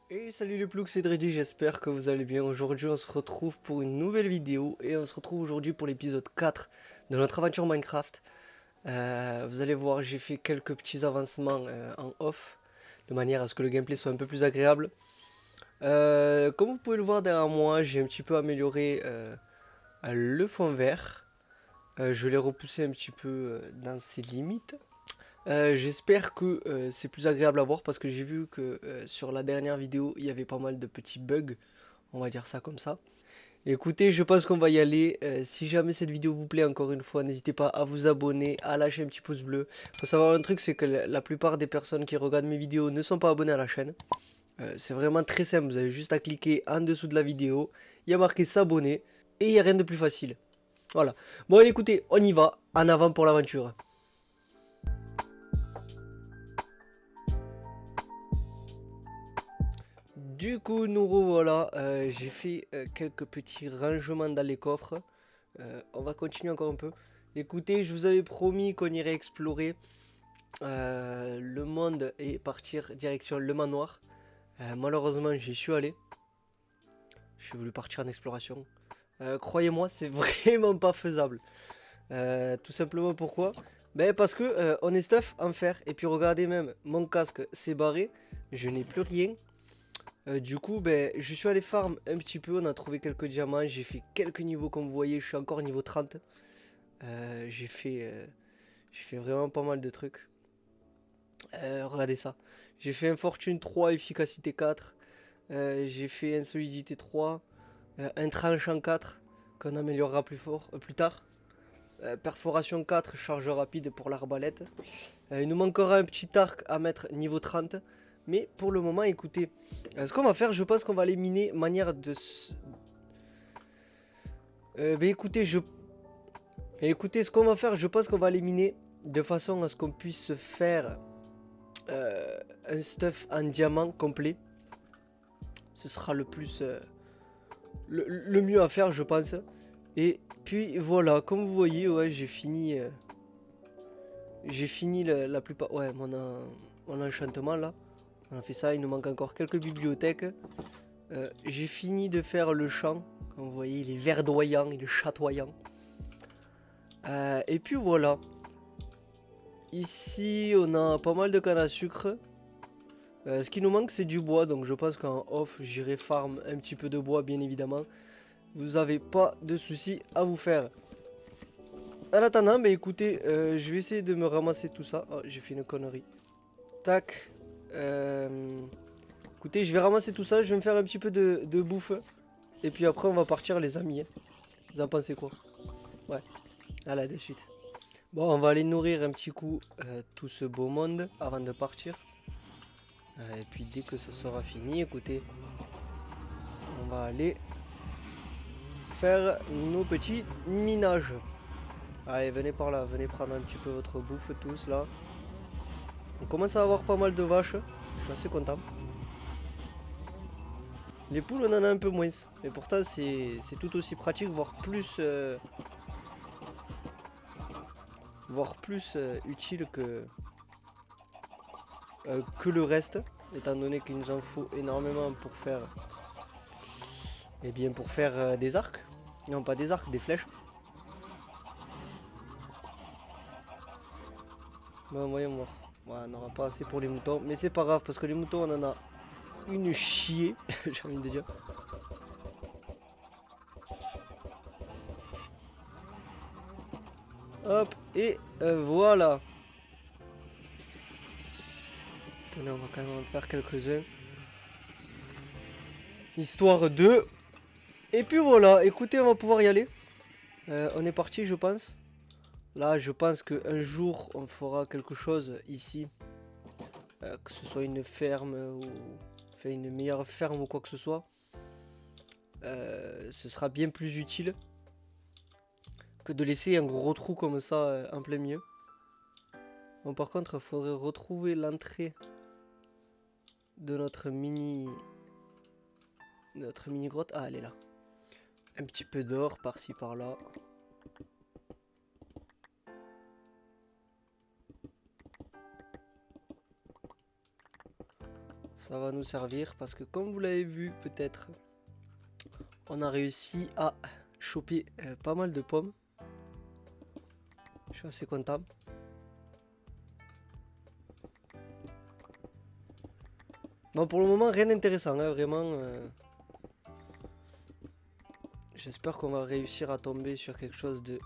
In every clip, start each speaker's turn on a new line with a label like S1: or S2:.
S1: Et salut les ploucs, c'est Dreddy, j'espère que vous allez bien. Aujourd'hui on se retrouve pour une nouvelle vidéo et on se retrouve aujourd'hui pour l'épisode 4 de notre aventure Minecraft. Vous allez voir, j'ai fait quelques petits avancements en off de manière à ce que le gameplay soit un peu plus agréable. Comme vous pouvez le voir derrière moi, j'ai un petit peu amélioré le fond vert. Je l'ai repoussé un petit peu dans ses limites. J'espère que c'est plus agréable à voir parce que j'ai vu que sur la dernière vidéo il y avait pas mal de petits bugs, on va dire ça comme ça. Écoutez, je pense qu'on va y aller. Si jamais cette vidéo vous plaît, encore une fois, n'hésitez pas à vous abonner, à lâcher un petit pouce bleu. Faut savoir un truc, c'est que la plupart des personnes qui regardent mes vidéos ne sont pas abonnées à la chaîne. C'est vraiment très simple, vous avez juste à cliquer en dessous de la vidéo, il y a marqué s'abonner et il n'y a rien de plus facile. Voilà. Bon, allez, écoutez, on y va, en avant pour l'aventure. Du coup, nous revoilà. J'ai fait quelques petits rangements dans les coffres. On va continuer encore un peu. Écoutez, je vous avais promis qu'on irait explorer le monde et partir direction le manoir. Malheureusement, j'y suis allé. J'ai voulu partir en exploration. Croyez-moi, c'est vraiment pas faisable. Tout simplement pourquoi? Ben parce que on est stuff en fer. Et puis regardez même, mon casque s'est barré. Je n'ai plus rien. Du coup, ben, je suis allé farm un petit peu, on a trouvé quelques diamants, j'ai fait quelques niveaux comme vous voyez, je suis encore niveau 30. Euh, j'ai fait, euh, j'ai fait vraiment pas mal de trucs. Regardez ça. J'ai fait un fortune 3, efficacité 4. J'ai fait un solidité 3, un tranchant 4 qu'on améliorera plus fort, plus tard. Perforation 4, charge rapide pour l'arbalète. Il nous manquera un petit arc à mettre niveau 30. Mais pour le moment, écoutez, ce qu'on va faire, je pense qu'on va les miner manière de... bah écoutez, ce qu'on va faire, je pense qu'on va les miner de façon à ce qu'on puisse faire un stuff en diamant complet. Ce sera le plus... le mieux à faire, je pense. Et puis voilà, comme vous voyez, ouais, j'ai fini la plupart... Ouais, mon enchantement là. On a fait ça, il nous manque encore quelques bibliothèques. J'ai fini de faire le champ. Comme vous voyez, il est verdoyant, il est chatoyant. Et puis voilà. Ici, on a pas mal de canne à sucre. Ce qui nous manque, c'est du bois. Donc je pense qu'en off, j'irai farm un petit peu de bois, bien évidemment. Vous avez pas de soucis à vous faire. En attendant, mais écoutez, je vais essayer de me ramasser tout ça. Oh, j'ai fait une connerie. Tac. Écoutez, je vais ramasser tout ça. Je vais me faire un petit peu de bouffe. Et puis après, on va partir, les amis, hein. Vous en pensez quoi? Ouais, à la de suite. Bon, on va aller nourrir un petit coup tout ce beau monde avant de partir. Et puis dès que ça sera fini, écoutez, on va aller faire nos petits minages. Allez, venez par là, venez prendre un petit peu votre bouffe tous là. On commence à avoir pas mal de vaches, je suis assez content. Les poules, on en a un peu moins, mais pourtant c'est tout aussi pratique, voire plus utile que le reste, étant donné qu'il nous en faut énormément pour faire, eh bien pour faire des arcs. Non, pas des arcs, des flèches. Bon, voyons voir. Ouais, on n'aura pas assez pour les moutons, mais c'est pas grave parce que les moutons, on en a une chier, j'ai envie de dire. Hop, et voilà. Tenez, on va quand même en faire quelques-uns. Histoire de... Et puis voilà, écoutez, on va pouvoir y aller. On est parti, je pense. Là, je pense qu'un jour, on fera quelque chose ici. Que ce soit une ferme ou... Enfin, une meilleure ferme ou quoi que ce soit. Ce sera bien plus utile que de laisser un gros trou comme ça en plein milieu. Bon, par contre, il faudrait retrouver l'entrée de notre mini grotte. Ah, elle est là. Un petit peu d'or par-ci par-là. Ça va nous servir parce que comme vous l'avez vu peut-être, on a réussi à choper pas mal de pommes. Je suis assez content. Bon, pour le moment, rien d'intéressant, hein, vraiment. J'espère qu'on va réussir à tomber sur quelque chose de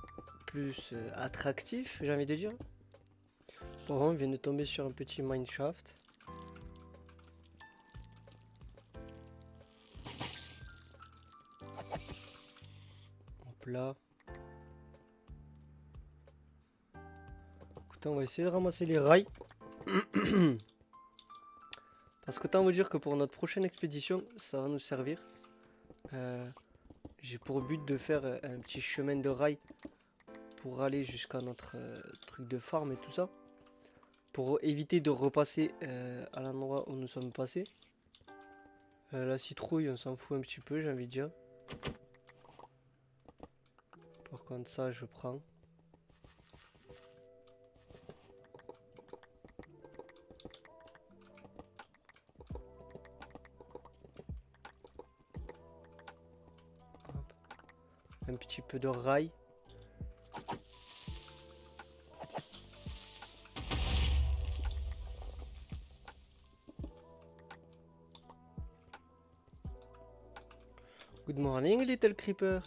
S1: plus attractif, j'ai envie de dire. Bon, on vient de tomber sur un petit mineshaft. Hop là. Écoutez, on va essayer de ramasser les rails. Parce que tant vous dire que pour notre prochaine expédition, ça va nous servir. J'ai pour but de faire un petit chemin de rails pour aller jusqu'à notre truc de farm et tout ça. Pour éviter de repasser à l'endroit où nous sommes passés. La citrouille, on s'en fout un petit peu, j'ai envie de dire. Par contre, ça, je prends. Hop. Un petit peu de rail. Good morning, little creeper.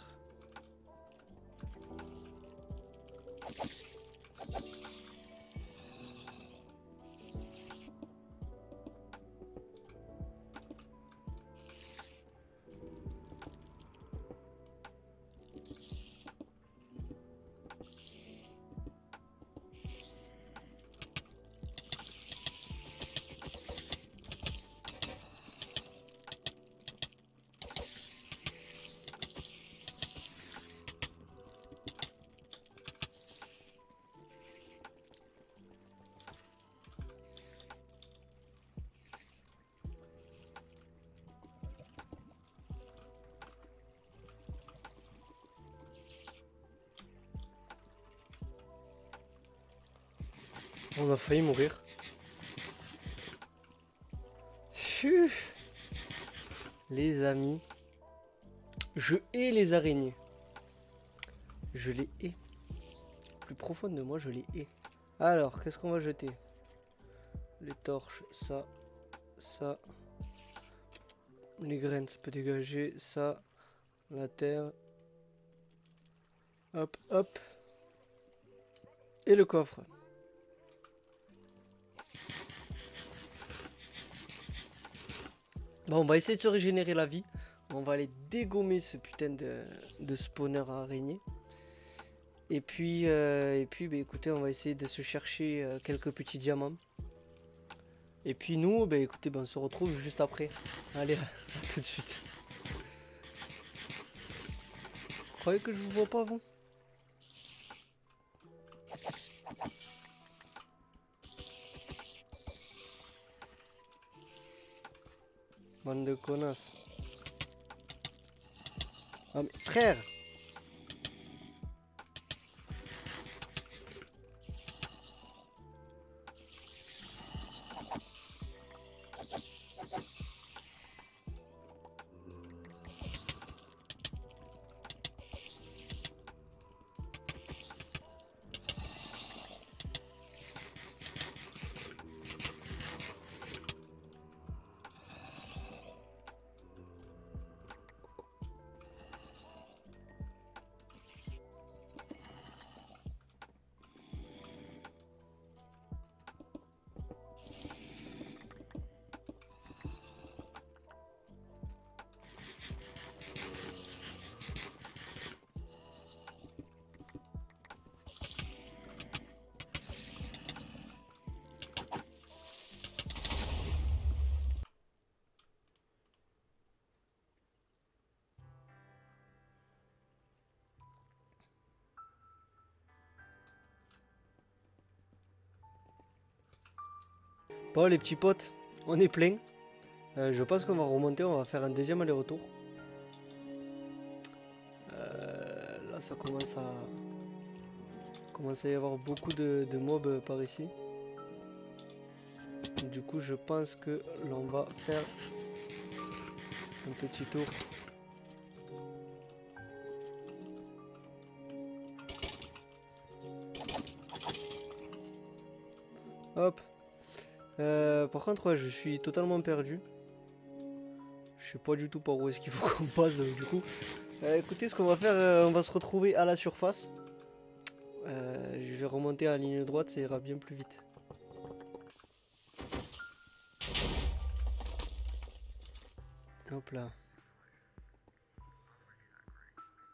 S1: On a failli mourir. Phew. Les amis. Je hais les araignées. Je les hais. Plus profonde de moi, je les hais. Alors, qu'est-ce qu'on va jeter? Les torches, ça, ça. Les graines, ça peut dégager. Ça, la terre. Hop, hop. Et le coffre. Bon, on va essayer de se régénérer la vie. On va aller dégommer ce putain de spawner à araignées. Et puis bah, écoutez, on va essayer de se chercher quelques petits diamants. Et puis nous, bah, écoutez, bah, on se retrouve juste après. Allez, à tout de suite. Vous croyez que je vous vois pas, vous? Bande de connasses. Ah mais frère! Bon les petits potes, on est plein. Je pense qu'on va remonter, on va faire un deuxième aller-retour. Là ça commence à y avoir beaucoup de mobs par ici. Du coup, je pense que l'on va faire un petit tour. Hop. Par contre, ouais, je suis totalement perdu. Je sais pas du tout par où est-ce qu'il faut qu'on passe, donc du coup. Écoutez, ce qu'on va faire, on va se retrouver à la surface. Je vais remonter à la ligne droite, ça ira bien plus vite. Hop là.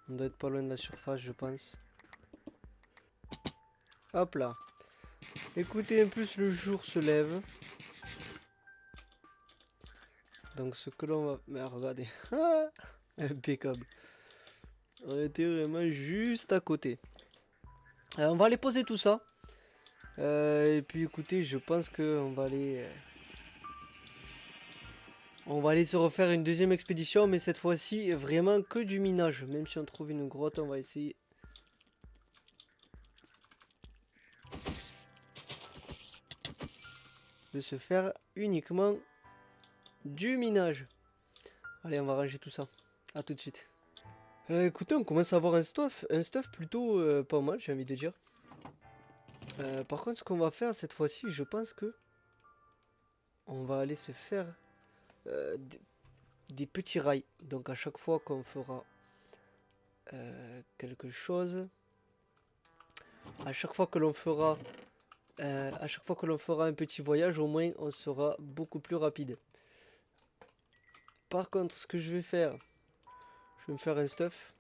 S1: On doit être pas loin de la surface, je pense. Hop là. Écoutez, en plus le jour se lève. Donc ce que l'on va... Mais regardez. Impeccable. On était vraiment juste à côté. On va aller poser tout ça. Et puis écoutez, je pense que on va aller se refaire une deuxième expédition, mais cette fois-ci vraiment que du minage. Même si on trouve une grotte, on va essayer. De se faire uniquement du minage. Allez, on va ranger tout ça. À tout de suite. Écoutez, on commence à avoir un stuff plutôt pas mal, j'ai envie de dire. Par contre, ce qu'on va faire cette fois-ci, je pense que on va aller se faire des petits rails. Donc à chaque fois qu'on fera quelque chose, à chaque fois que l'on fera un petit voyage, au moins on sera beaucoup plus rapide. Par contre, ce que je vais faire, je vais me faire un stuff.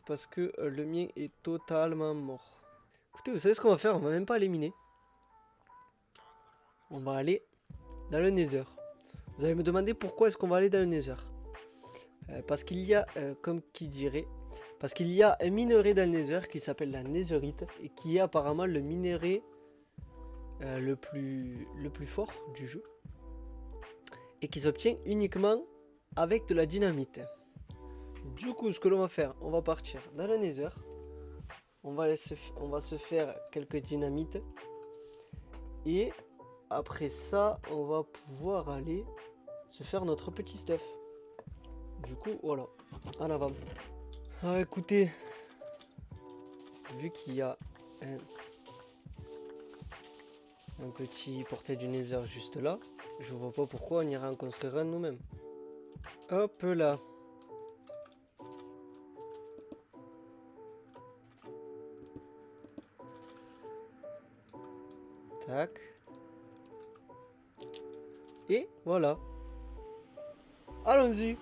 S1: Parce que le mien est totalement mort. Écoutez, vous savez ce qu'on va faire? On va même pas aller miner. On va aller dans le Nether. Vous allez me demander pourquoi est-ce qu'on va aller dans le Nether. Parce qu'il y a, comme qui dirait, parce qu'il y a un minerai dans le Nether qui s'appelle la Netherite et qui est apparemment le minerai le plus fort du jeu et qui s'obtient uniquement avec de la dynamite. Du coup, ce que l'on va faire, on va partir dans le Nether. On va se faire quelques dynamites et après ça, on va pouvoir aller se faire notre petit stuff. Du coup, voilà, en avant. Alors écoutez, vu qu'il y a un petit portail du Nether juste là, je vois pas pourquoi on irait en construire un nous-mêmes. Hop là. Tac. Et voilà. Allons-y.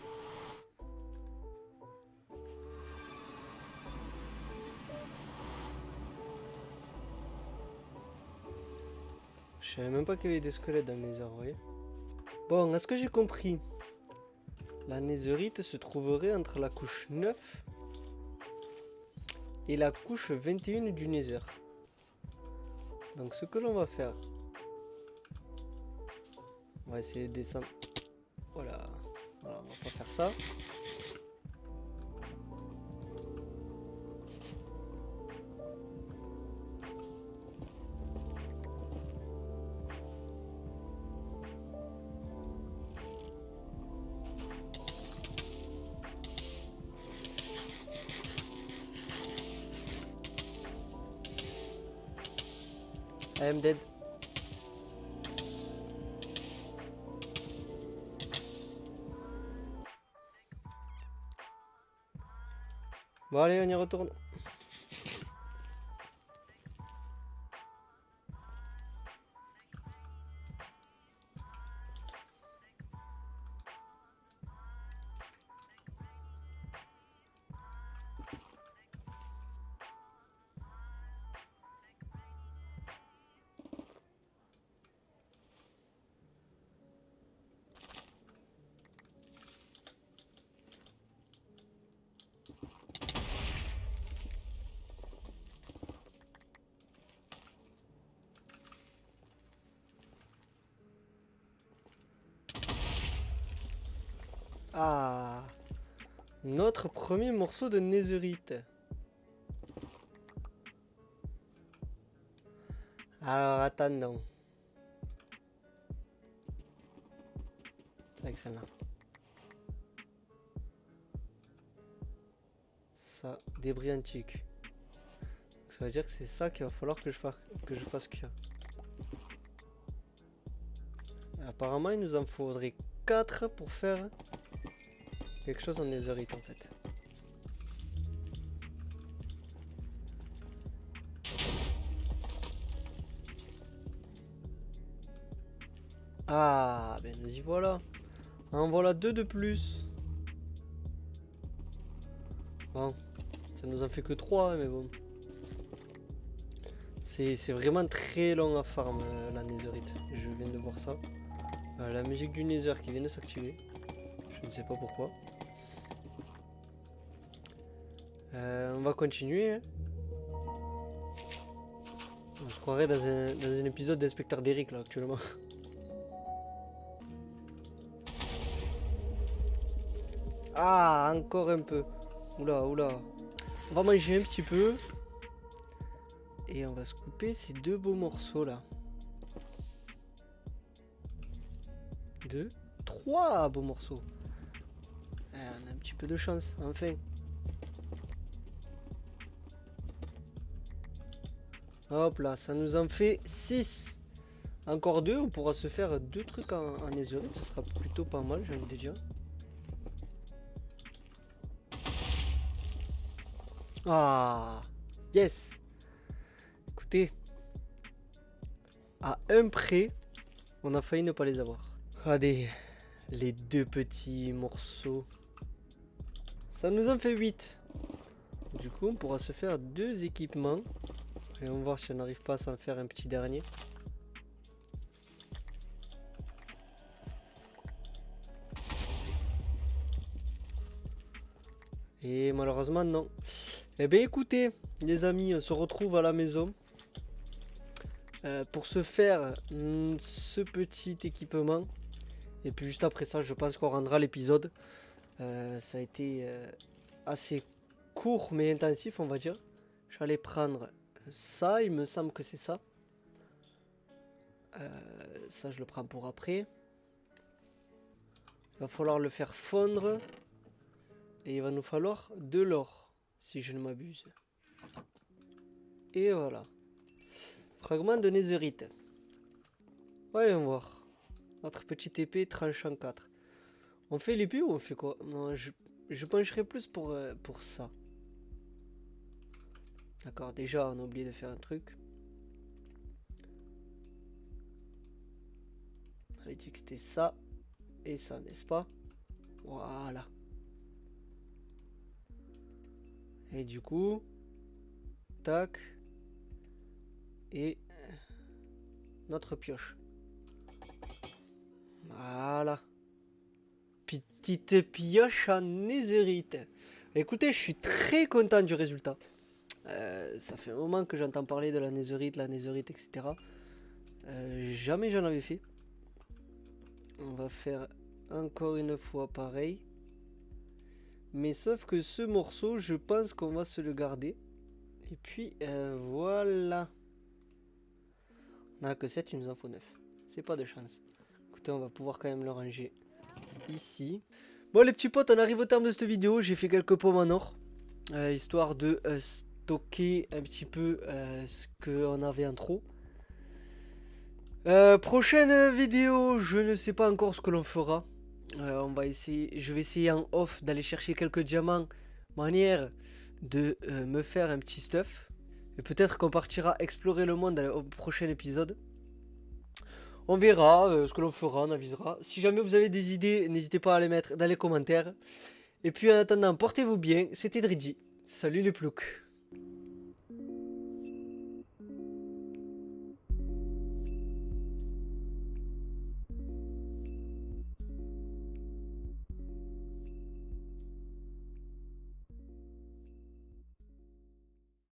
S1: Je savais même pas qu'il y avait des squelettes dans le Nether, vous voyez. Bon, à ce que j'ai compris, la Netherite se trouverait entre la couche 9 et la couche 21 du Nether. Donc ce que l'on va faire, on va essayer de descendre. Voilà, on va pas faire ça. I am dead. Bon allez, on y retourne. Ah, notre premier morceau de netherite. Alors, attendons. C'est avec celle-là. Ça, débris antique. Ça veut dire que c'est ça qu'il va falloir que je fasse cuire. Apparemment, il nous en faudrait 4 pour faire quelque chose en netherite en fait. Ah, ben nous y voilà. En voilà 2 de plus. Bon, ça nous en fait que 3, mais bon. C'est vraiment très long à farm la netherite. Je viens de voir ça. La musique du nether qui vient de s'activer. Je ne sais pas pourquoi. On va continuer. Hein. On se croirait dans un épisode d'inspecteur d'Eric là actuellement. Ah, encore un peu. Oula, oula. On va manger un petit peu. Et on va se couper ces 2 beaux morceaux là. 2, 3 beaux morceaux. On a un petit peu de chance, enfin. Hop là, ça nous en fait 6. Encore 2, on pourra se faire 2 trucs en netherite. Ce sera plutôt pas mal, j'ai envie de dire. Ah, yes. Écoutez, à un près, on a failli ne pas les avoir. Regardez, les 2 petits morceaux. Ça nous en fait 8. Du coup, on pourra se faire 2 équipements. Et on va voir si on n'arrive pas à s'en faire un petit dernier. Et malheureusement, non. Eh bien, écoutez, les amis, on se retrouve à la maison. Pour se faire ce petit équipement. Et puis juste après ça, je pense qu'on rendra l'épisode. Ça a été assez court mais intensif, on va dire. J'allais prendre ça, il me semble que c'est ça. Ça, je le prends pour après. Il va falloir le faire fondre. Et il va nous falloir de l'or, si je ne m'abuse. Et voilà. Fragment de netherite. Voyons voir. Notre petite épée tranchant 4. On fait l'épée ou on fait quoi? Non, je pencherai plus pour ça. D'accord, déjà on a oublié de faire un truc. On avait dit que c'était ça et ça, n'est-ce pas? Voilà. Et du coup, tac. Et notre pioche. Voilà. Petite pioche en netherite. Écoutez, je suis très content du résultat. Ça fait un moment que j'entends parler de la netherite, etc. Jamais j'en avais fait. On va faire encore une fois pareil. Mais sauf que ce morceau, je pense qu'on va se le garder. Et puis, voilà. On n'a que 7, il nous en faut 9. C'est pas de chance. Écoutez, on va pouvoir quand même le ranger ici. Bon les petits potes, on arrive au terme de cette vidéo. J'ai fait quelques pommes en or. Histoire de stocker un petit peu ce qu'on avait en trop. Prochaine vidéo, je ne sais pas encore ce que l'on fera. On va essayer, je vais essayer en off d'aller chercher quelques diamants, manière de me faire un petit stuff. Et peut-être qu'on partira explorer le monde au prochain épisode. On verra ce que l'on fera, on avisera. Si jamais vous avez des idées, n'hésitez pas à les mettre dans les commentaires. Et puis en attendant, portez-vous bien, c'était Dridji. Salut les ploucs.